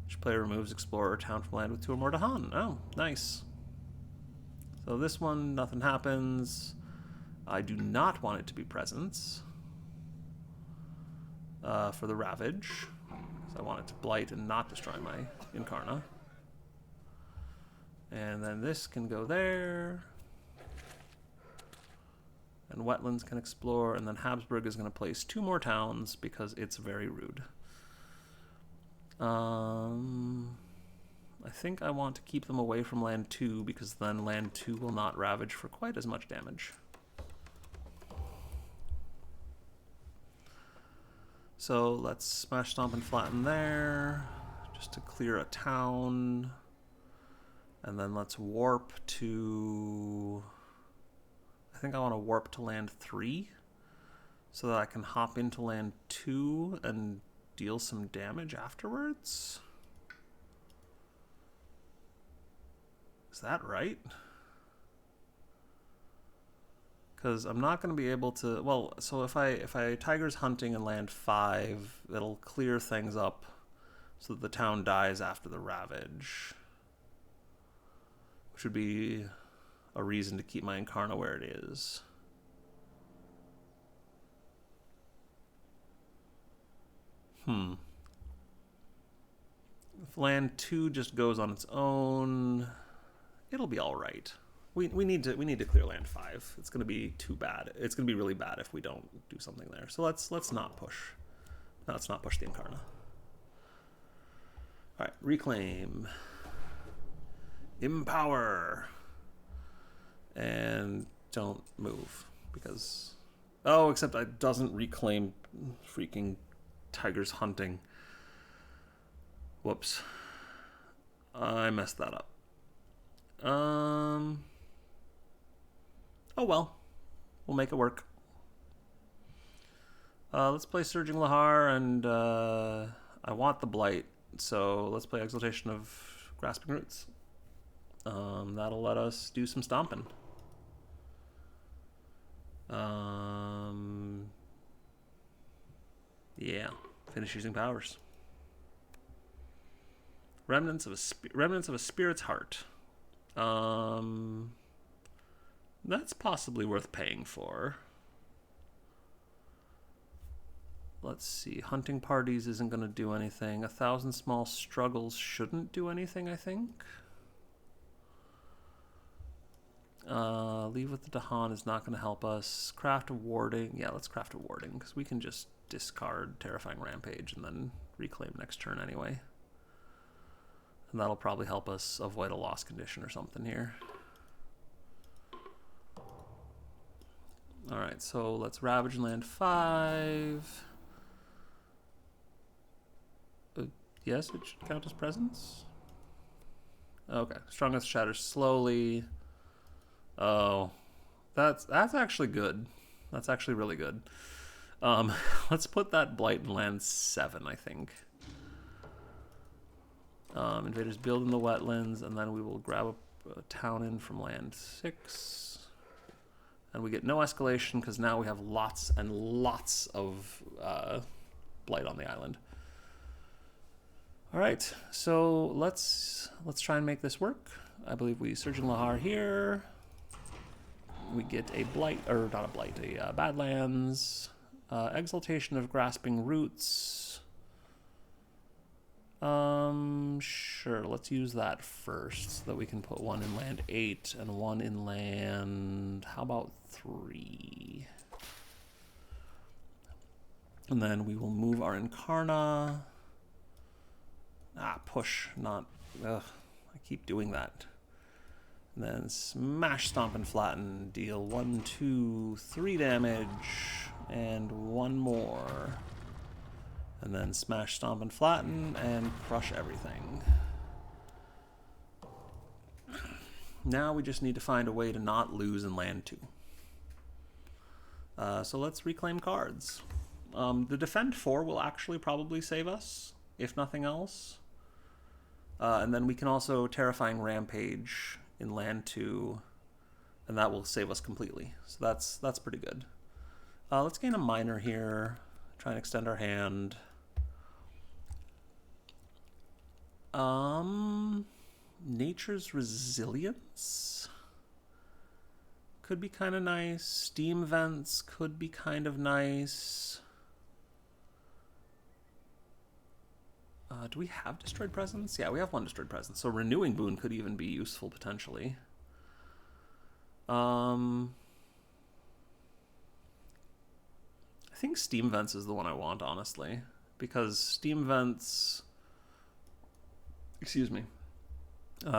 Each player removes Explorer or town from land with 2 or more Dahan. Oh, nice. So this one, nothing happens. I do not want it to be presence. For the Ravage. So I want it to blight and not destroy my Incarnate. And then this can go there. And Wetlands can explore, and then Habsburg is going to place 2 more towns because it's very rude. I think I want to keep them away from land 2 because then land 2 will not ravage for quite as much damage. So let's smash, stomp, and flatten there just to clear a town. And then let's warp to... I think I want to warp to land 3 so that I can hop into land 2 and deal some damage afterwards. Is that right? Because I'm not going to be able to... Well, so if I Tiger's Hunting in land 5, it'll clear things up so that the town dies after the Ravage. Which would be a reason to keep my Incarnate where it is. If land 2 just goes on its own, it'll be all right. We need to clear land 5. It's going to be too bad. It's going to be really bad if we don't do something there. So let's not push. No, let's not push the Incarnate. All right, reclaim. Empower. And don't move because... Oh, except it doesn't reclaim freaking Tiger's Hunting. Whoops. I messed that up. Oh well. We'll make it work. Let's play Surging Lahar, and I want the Blight, so let's play Exaltation of Grasping Roots. That'll let us do some stomping. Yeah, finish using powers. Remnants of a spirit's heart. That's possibly worth paying for. Let's see. Hunting parties isn't going to do anything. 1,000 small struggles shouldn't do anything, I think. Leave with the Dahan is not going to help us. Craft a warding. Yeah, let's craft a warding, because we can just discard Terrifying Rampage and then reclaim next turn anyway. And that'll probably help us avoid a loss condition or something here. Alright, so let's Ravage land 5. Yes, it should count as presence. Okay, Strongest shatters slowly. Oh, that's actually good. That's actually really good. Let's put that blight in land 7, I think. Invaders build in the wetlands, and then we will grab a town in from land 6. And we get no escalation because now we have lots and lots of blight on the island. All right, so let's try and make this work. I believe we Surge in Lahar here. We get a blight, or not a blight, a Badlands. Exaltation of Grasping Roots. Sure, let's use that first so that we can put one in land 8 and one in land, how about 3? And then we will move our Incarnate. Push, not, I keep doing that. And then smash, stomp, and flatten, deal 1, 2, 3 damage, and 1 more. And then smash, stomp, and flatten, and crush everything. Now we just need to find a way to not lose in land 2. So let's reclaim cards. The Defend 4 will actually probably save us, if nothing else. And then we can also Terrifying Rampage in land 2, and that will save us completely. So that's pretty good. Let's gain a minor here, try and extend our hand. Nature's Resilience could be kind of nice. Steam Vents could be kind of nice. Do we have Destroyed Presence? Yeah, we have 1 Destroyed Presence. So Renewing Boon could even be useful, potentially. I think Steam Vents is the one I want, honestly. Because Steam Vents... Excuse me.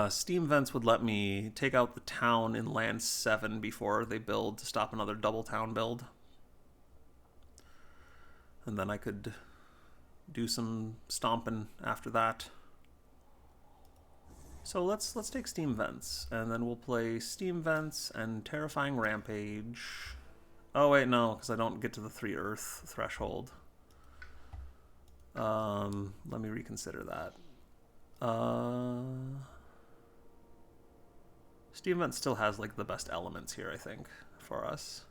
Steam Vents would let me take out the town in land 7 before they build to stop another double town build. And then I could do some stomping after that. So let's take Steam Vents, and then we'll play Steam Vents and Terrifying Rampage. Oh wait, no, because I don't get to the 3 Earth threshold. Let me reconsider that. Steam Vents still has like the best elements here, I think, for us.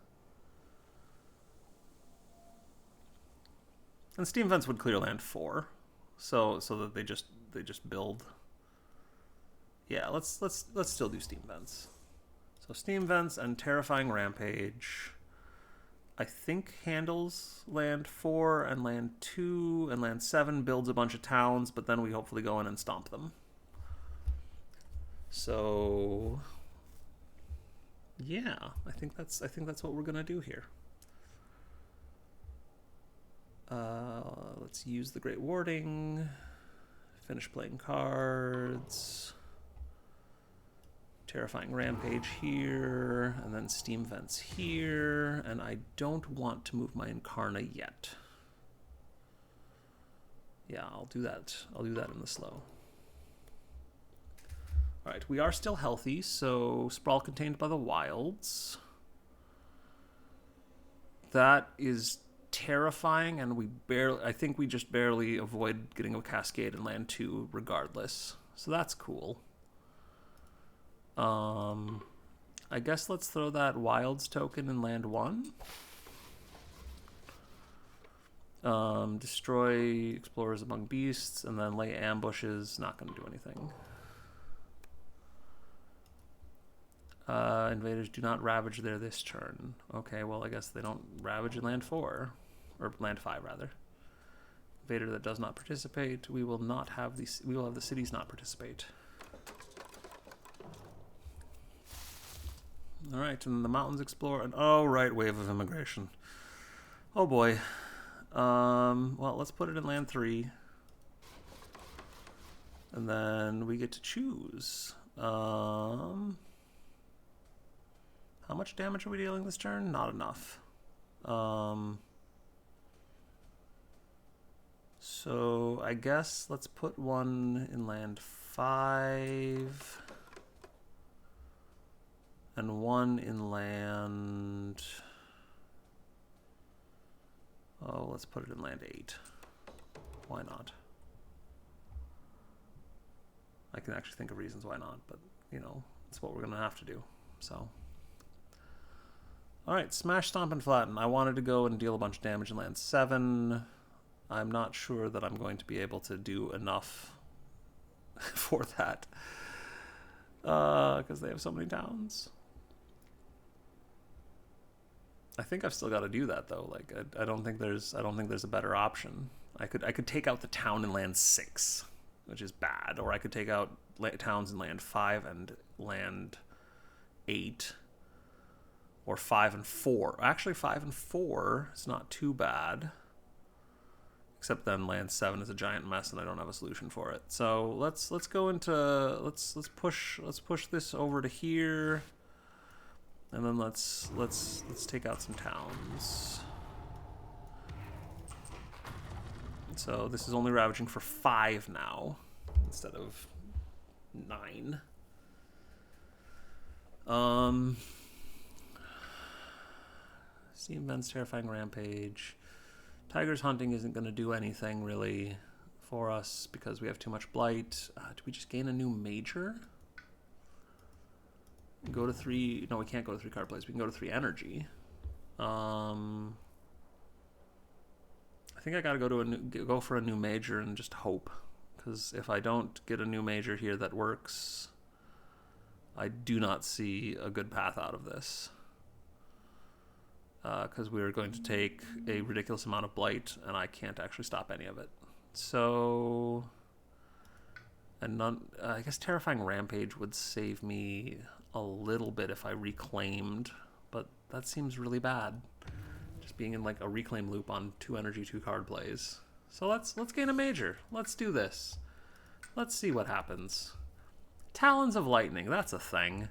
And Steam Vents would clear land 4, so that they just build. Yeah, let's still do Steam Vents. So Steam Vents and Terrifying Rampage, I think, handles land 4 and land 2, and land 7 builds a bunch of towns, but then we hopefully go in and stomp them. So yeah, I think that's what we're gonna do here. Let's use the Great Warding, finish playing cards, Terrifying Rampage here, and then Steam Vents here, and I don't want to move my Incarnate yet. Yeah, I'll do that in the slow. Alright, we are still healthy, so Sprawl Contained by the Wilds. That is terrifying, and I think we just barely avoid getting a Cascade in land 2 regardless. So that's cool. I I guess let's throw that Wilds token in land 1. Destroy Explorers Among Beasts, and then lay ambushes. Not going to do anything. Invaders do not ravage there this turn. Okay, well, I guess they don't ravage in land 4. Or land 5, rather. Invader that does not participate. We will not have the... We will have the cities not participate. Alright, and the mountains explore. And, oh, right, wave of immigration. Oh, boy. Well, let's put it in land 3. And then we get to choose. How much damage are we dealing this turn? Not enough. So I guess let's put one in land 5. And one in land... Oh, let's put it in land 8. Why not? I can actually think of reasons why not, but, you know, it's what we're going to have to do, so... Alright, smash, stomp, and flatten. I wanted to go and deal a bunch of damage in land 7. I'm not sure that I'm going to be able to do enough for that. Because they have so many towns. I think I've still got to do that though. Like I don't think there's a better option. I could take out the town in land 6, which is bad, or I could take out towns in land 5 and land 8, or 5 and 4. Actually, 5 and 4 is not too bad. Except then land 7 is a giant mess and I don't have a solution for it. So let's go into let's push this over to here. And then let's take out some towns. So this is only ravaging for 5 now instead of 9. Steam Vent's Terrifying Rampage. Tiger's Hunting isn't going to do anything really for us because we have too much blight. Do we just gain a new major? Go to 3. No, we can't go to 3 card plays. We can go to 3 energy. I think I gotta go for a new major and just hope, because if I don't get a new major here that works, I do not see a good path out of this. Because we are going to take a ridiculous amount of blight, and I can't actually stop any of it. So, and I guess Terrifying Rampage would save me a little bit if I reclaimed, but that seems really bad. Just being in like a reclaim loop on 2 energy, 2 card plays. So let's gain a major. Let's do this. Let's see what happens. Talons of Lightning, that's a thing.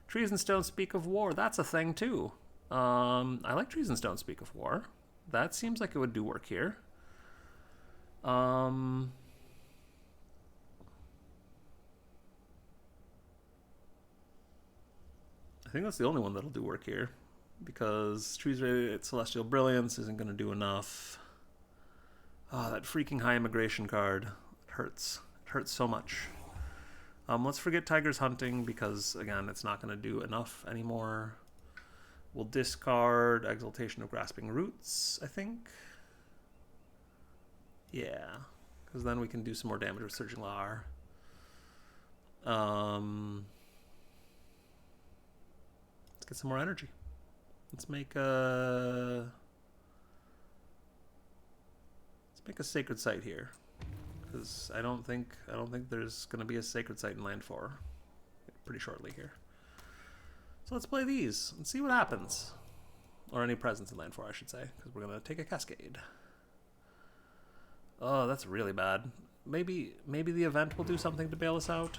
Trees and Stone Speak of War, that's a thing too. I like Trees and Stone Speak of War. That seems like it would do work here. I think that's the only one that'll do work here, because Trees Rated at Celestial Brilliance isn't going to do enough. Oh, that freaking high immigration card. It hurts. It hurts so much. Let's forget Tiger's Hunting, because, again, it's not going to do enough anymore. We'll discard Exaltation of Grasping Roots, I think. Yeah, because then we can do some more damage with Surging Lahar. Get some more energy. Let's make a sacred site here, because I don't think there's going to be a sacred site in land 4 pretty shortly here. So let's play these and see what happens, or any presence in land 4, I should say, because we're going to take a Cascade. Oh, that's really bad. Maybe the event will do something to bail us out.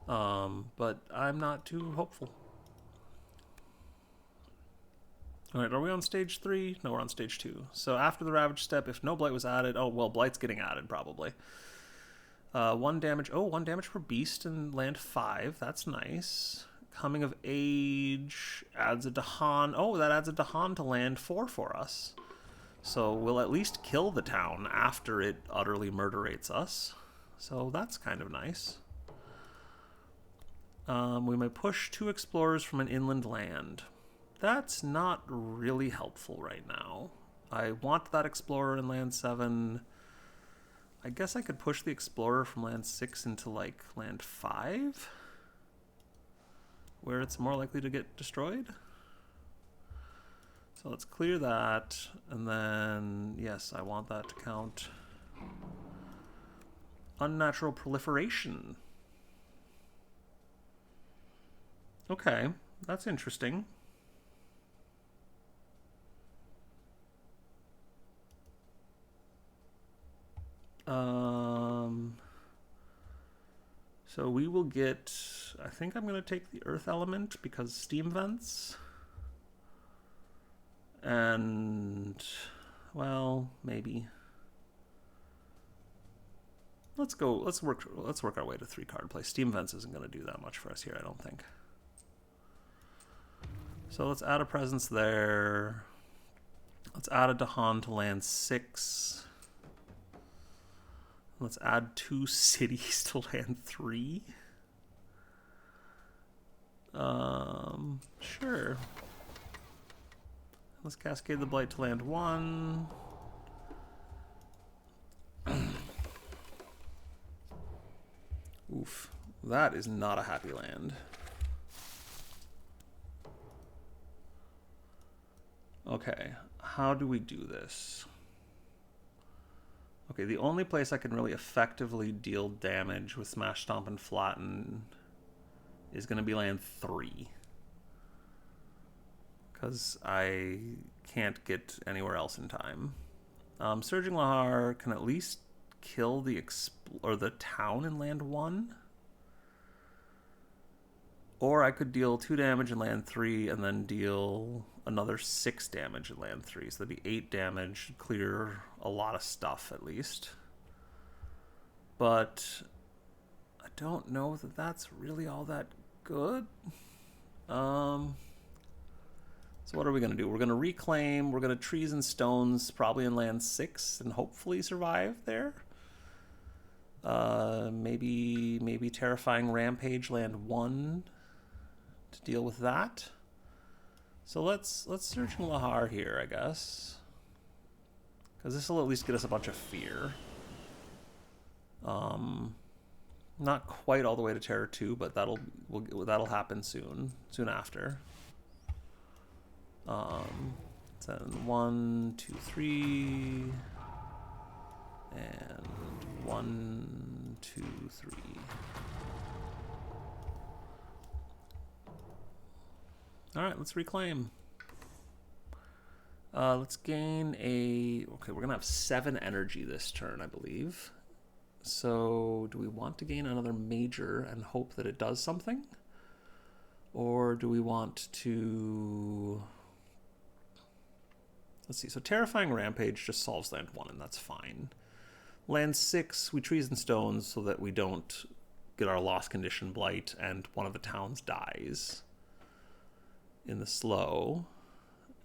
But I'm not too hopeful. Alright, are we on stage 3? No, we're on stage 2. So after the Ravage step, if no Blight was added... Oh, well, Blight's getting added, probably. 1 damage... Oh, 1 damage per beast in land 5. That's nice. Coming of Age adds a Dahan. Oh, that adds a Dahan to land 4 for us. So we'll at least kill the town after it utterly murderates us. So that's kind of nice. We may push 2 explorers from an inland land. That's not really helpful right now. I want that explorer in land 7. I guess I could push the explorer from land 6 into, like, land 5? Where it's more likely to get destroyed? So let's clear that, and then, yes, I want that to count. Unnatural proliferation. Okay, that's interesting. So we will get, I think I'm going to take the earth element because steam vents. And, well, maybe. Let's work our way to 3 card play. Steam vents isn't going to do that much for us here, I don't think. So let's add a presence there. Let's add a Dahan to land 6. Let's add 2 cities to land 3. Sure. Let's cascade the blight to land 1. Oof. That is not a happy land. Okay, how do we do this? Okay, the only place I can really effectively deal damage with Smash, Stomp, and Flatten is going to be land 3. Because I can't get anywhere else in time. Surging Lahar can at least kill the town in land 1. Or I could deal 2 damage in land 3 and then deal another 6 damage in land 3. So that'd be 8 damage, clear a lot of stuff at least. But I don't know that that's really all that good. So what are we going to do? We're going to reclaim. We're going to trees and stones probably in land 6 and hopefully survive there. Maybe terrifying rampage land 1 to deal with that. So let's search Lahar here, I guess, because this will at least get us a bunch of fear. Not quite all the way to Terror 2, but that'll happen soon after. So 1, 2, 3, and 1, 2, 3. All right, let's reclaim. Let's gain a... Okay, we're going to have 7 energy this turn, I believe. So do we want to gain another major and hope that it does something? Or do we want to... Let's see. So Terrifying Rampage just solves land 1, and that's fine. Land 6, we trees and stones so that we don't get our lost condition blight and one of the towns dies in the slow.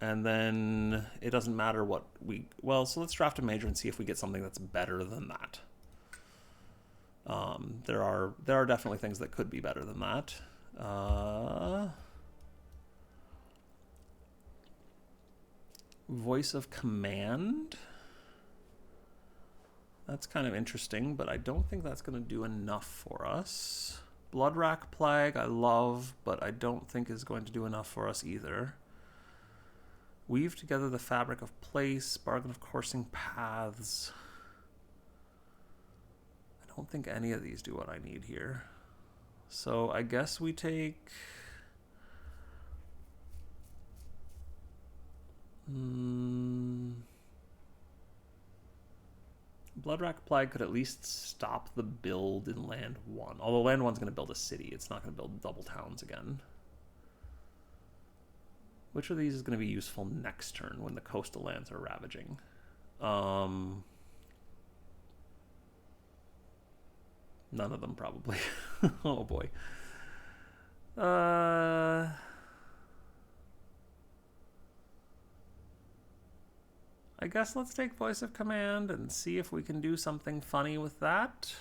And then it doesn't matter what we... Well, so let's draft a major and see if we get something that's better than that. There are definitely things that could be better than that. Voice of Command. That's kind of interesting, but I don't think that's going to do enough for us. Bloodrack Plague I love, but I don't think is going to do enough for us either. Weave Together the Fabric of Place, Bargain of Coursing Paths. I don't think any of these do what I need here. So I guess we take... Bloodrack Plague could at least stop the build in land 1. Although land 1's going to build a city. It's not going to build double towns again. Which of these is going to be useful next turn when the coastal lands are ravaging? None of them, probably. Oh, boy. I guess let's take Voice of Command and see if we can do something funny with that.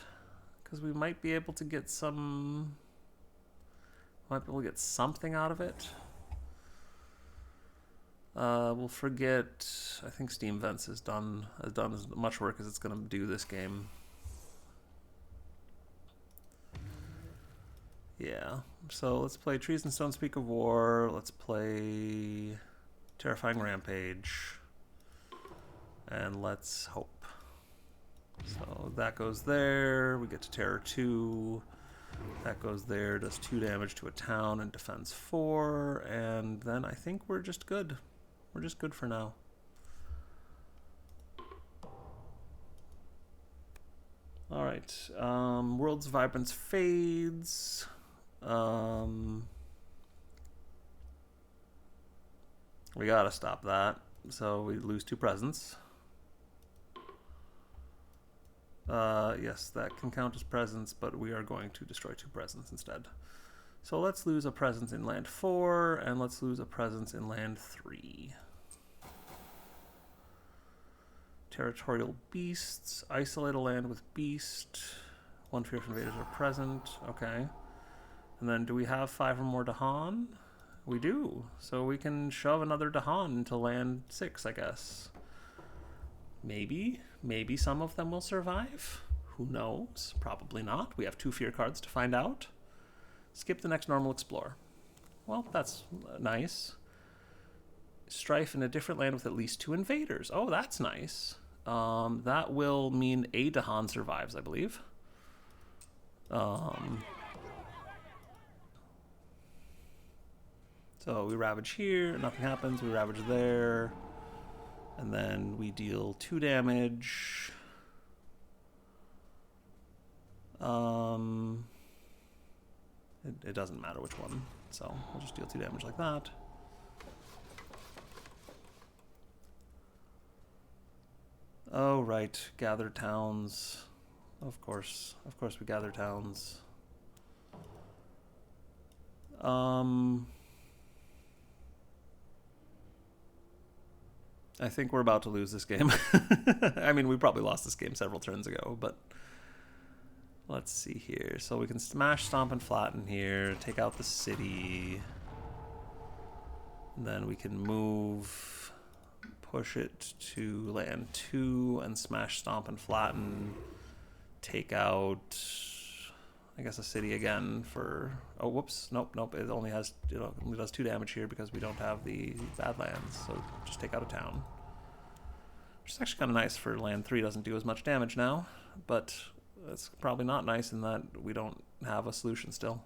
Because we might be able to get some Might be able to get something out of it. We'll forget. I think Steam Vents has done as much work as it's going to do this game. Yeah. So let's play Trees and Stone Speak of War. Let's play Terrifying Rampage. And let's hope. So that goes there. We get to Terror 2. That goes there, does 2 damage to a town and defends 4. And then I think we're just good. We're just good for now. Alright. World's Vibrance fades. We gotta stop that. So we lose 2 presence. Yes, that can count as presence, but we are going to destroy 2 presence instead. So let's lose a presence in land 4, and let's lose a presence in land 3. Territorial beasts. Isolate a land with beast. 1 fear of invaders are present. Okay. And then do we have 5 or more Dahan? We do. So we can shove another Dahan into land 6, I guess. Maybe. Maybe some of them will survive. Who knows? Probably not. We have 2 fear cards to find out. Skip the next normal explore. Well, that's nice. Strife in a different land with at least 2 invaders. Oh, that's nice. That will mean a Dahan survives, I believe. So we ravage here, nothing happens. We ravage there. And then we deal 2 damage. It doesn't matter which one. So we'll just deal 2 damage like that. Oh, right. Gather towns. Of course we gather towns. I think we're about to lose this game. I mean, we probably lost this game several turns ago, but let's see here. So we can smash, stomp, and flatten here, take out the city. And then we can move, push it to land 2, and smash, stomp, and flatten. Take out, I guess, a city again for... Oh, whoops. Nope. It only has, it only does 2 damage here because we don't have the Badlands. So just take out a town. Which is actually kind of nice for land 3. Doesn't do as much damage now. But it's probably not nice in that we don't have a solution still.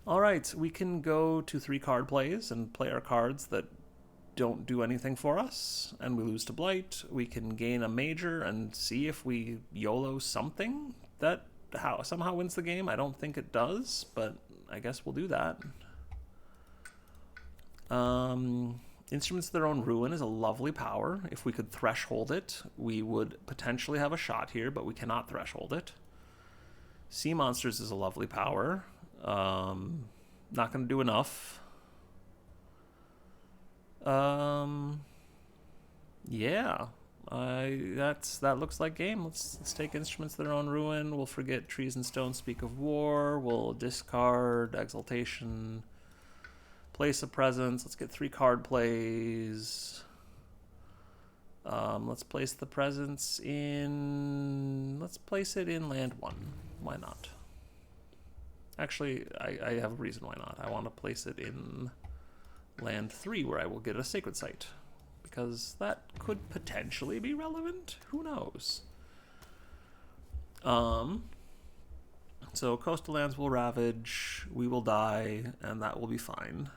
Alright, we can go to 3 card plays and play our cards that don't do anything for us, and we lose to Blight. We can gain a major and see if we YOLO something that somehow wins the game. I don't think it does, but I guess we'll do that. Instruments of Their Own Ruin is a lovely power. If we could threshold it, we would potentially have a shot here, but we cannot threshold it. Sea Monsters is a lovely power. Not going to do enough. Yeah. That looks like game. Let's take Instruments of Their Own Ruin. We'll forget Trees and Stone Speak of War. We'll discard Exaltation. Place a presence. Let's get 3 card plays. Let's place the presence in... Let's place it in land 1. Why not? Actually, I have a reason why not. I want to place it in land 3, where I will get a Sacred Site. Because that could potentially be relevant. Who knows? So coastal lands will ravage, we will die, and that will be fine.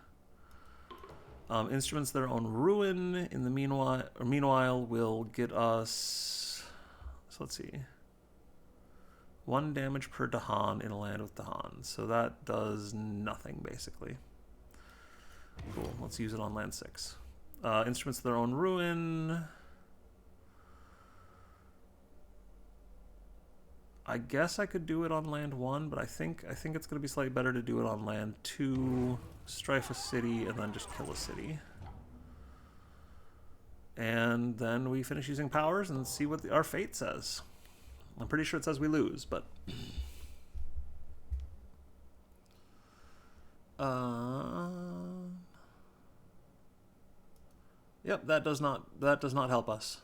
Instruments of Their Own Ruin in the meanwhile will get us, so let's see, 1 damage per Dahan in a land with Dahan. So that does nothing, basically. Cool, let's use it on land 6. Instruments of Their Own Ruin. I guess I could do it on land 1, but I think it's going to be slightly better to do it on land 2, strife a city, and then just kill a city. And then we finish using powers and see what our fate says. I'm pretty sure it says we lose, but... Yep, that does not help us.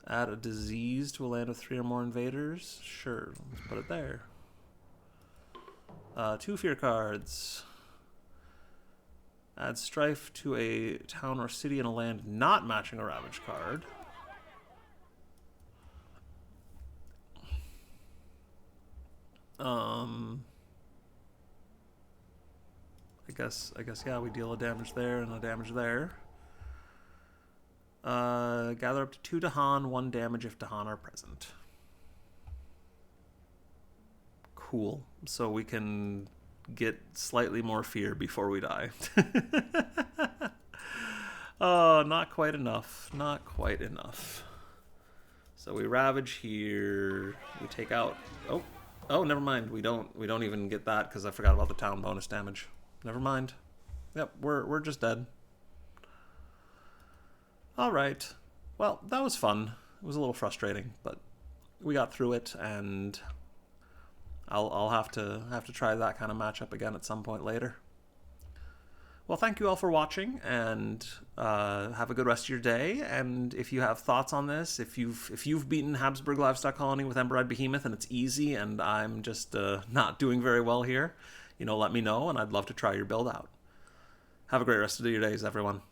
Add a disease to a land with 3 or more invaders. Sure, let's put it there. 2 fear cards. Add strife to a town or city in a land not matching a ravage card. I guess yeah, we deal a damage there and a damage there. Gather up to 2 Dahan, 1 damage if Dahan are present. Cool. So we can get slightly more fear before we die. Oh, not quite enough. Not quite enough. So we ravage here. We take out. Oh, never mind. We don't even get that because I forgot about the town bonus damage. Never mind. Yep, we're just dead. All right. Well, that was fun. It was a little frustrating, but we got through it, and I'll have to try that kind of matchup again at some point later. Well, thank you all for watching, and have a good rest of your day. And if you have thoughts on this, if you've beaten Habsburg Livestock Colony with Ember-Eyed Behemoth and it's easy, and I'm just not doing very well here, let me know, and I'd love to try your build out. Have a great rest of your days, everyone.